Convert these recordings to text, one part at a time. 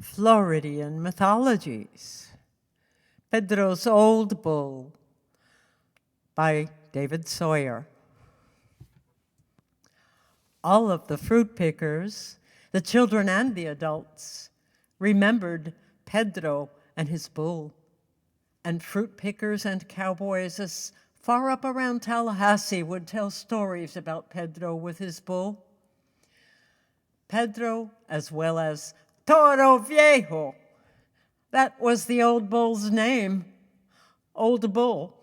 Floridian Mythologies, Pedro's Old Bull by David Sawyer. All of the fruit pickers, the children and the adults, remembered Pedro and his bull. And fruit pickers and cowboys as far up around Tallahassee would tell stories about Pedro with his bull. Pedro, as well as Toro Viejo. That was the old bull's name, Old Bull.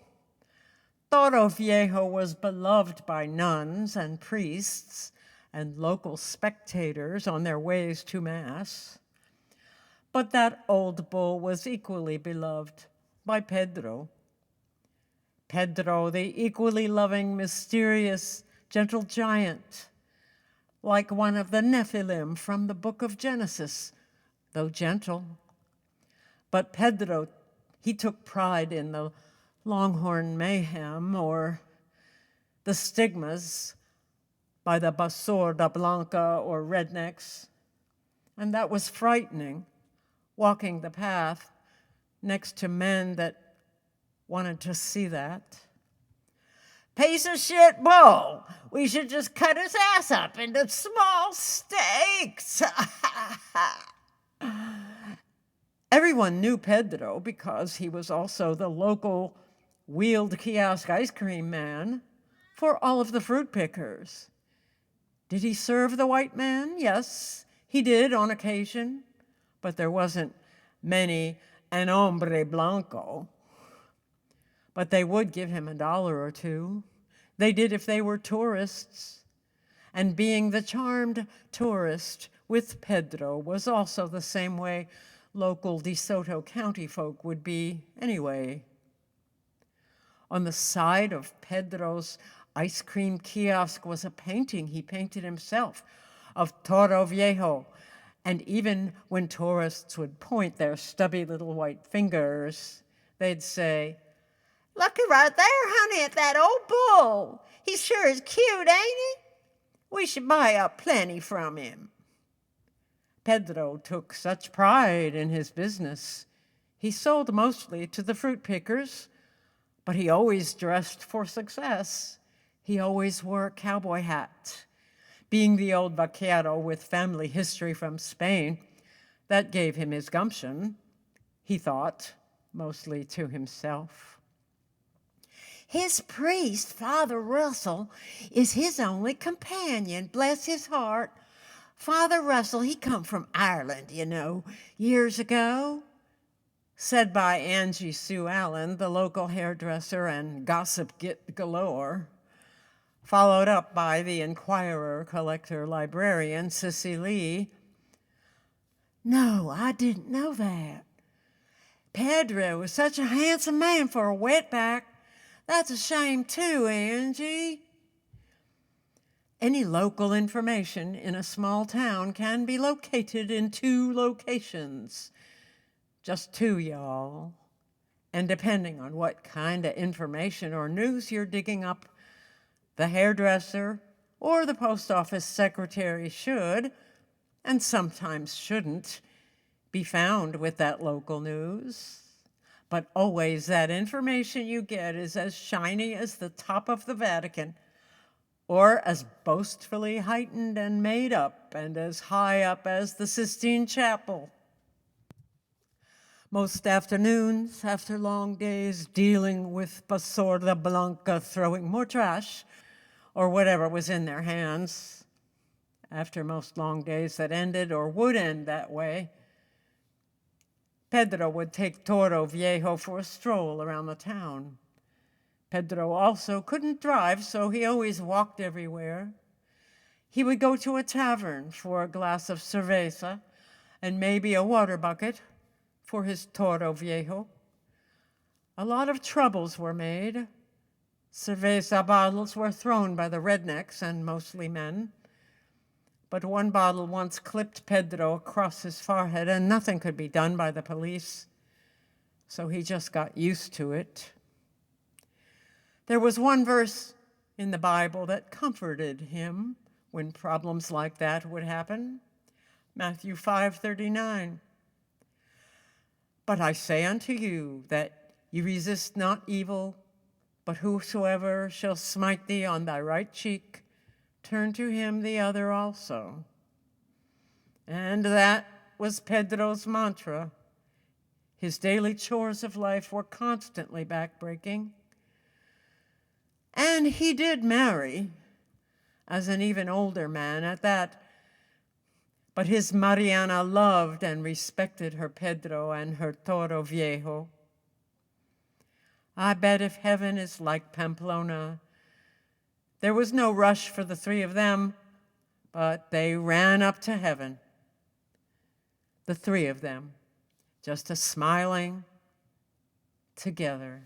Toro Viejo was beloved by nuns and priests and local spectators on their ways to Mass. But that old bull was equally beloved by Pedro. Pedro, the equally loving, mysterious, gentle giant, like one of the Nephilim from the book of Genesis, though gentle. But Pedro, he took pride in the Longhorn mayhem or the stigmas by the Basurda Blanca or rednecks. And that was frightening, walking the path next to men that wanted to see that. Piece of shit bull. We should just cut his ass up into small steaks. Everyone knew Pedro because he was also the local wheeled kiosk ice cream man for all of the fruit pickers. Did he serve the white man? Yes, he did on occasion, but there wasn't many an hombre blanco. But they would give him $1 or $2. They did if they were tourists. And being the charmed tourist with Pedro was also the same way local DeSoto County folk would be anyway. On the side of Pedro's ice cream kiosk was a painting he painted himself of Toro Viejo. And even when tourists would point their stubby little white fingers, they'd say, "Looky right there, honey, at that old bull. He sure is cute, ain't he? We should buy up plenty from him." Pedro took such pride in his business. He sold mostly to the fruit pickers, but he always dressed for success. He always wore a cowboy hat. Being the old vaquero with family history from Spain, that gave him his gumption, he thought, mostly to himself. His priest, Father Russell, is his only companion, bless his heart. Father Russell, he come from Ireland, years ago, said by Angie Sue Allen, the local hairdresser and gossip git galore, followed up by the Inquirer collector librarian, Sissy Lee. No, I didn't know that. Pedro was such a handsome man for a wetback. That's a shame too, Angie. Any local information in a small town can be located in 2 locations. Just 2, y'all. And depending on what kind of information or news you're digging up, the hairdresser or the post office secretary should, and sometimes shouldn't, be found with that local news. But always that information you get is as shiny as the top of the Vatican, or as boastfully heightened and made up and as high up as the Sistine Chapel. Most afternoons, after long days dealing with Basurda Blanca throwing more trash or whatever was in their hands, after most long days that ended or would end that way, Pedro would take Toro Viejo for a stroll around the town. Pedro also couldn't drive, so he always walked everywhere. He would go to a tavern for a glass of cerveza and maybe a water bucket for his Toro Viejo. A lot of troubles were made. Cerveza bottles were thrown by the rednecks, and mostly men. But one bottle once clipped Pedro across his forehead, and nothing could be done by the police, so he just got used to it. There was one verse in the Bible that comforted him when problems like that would happen. Matthew 5:39. But I say unto you that ye resist not evil, but whosoever shall smite thee on thy right cheek, turn to him the other also. And that was Pedro's mantra. His daily chores of life were constantly backbreaking. And he did marry, as an even older man at that. But his Mariana loved and respected her Pedro and her Toro Viejo. I bet if heaven is like Pamplona, there was no rush for the three of them, but they ran up to heaven, the three of them, just a smiling together.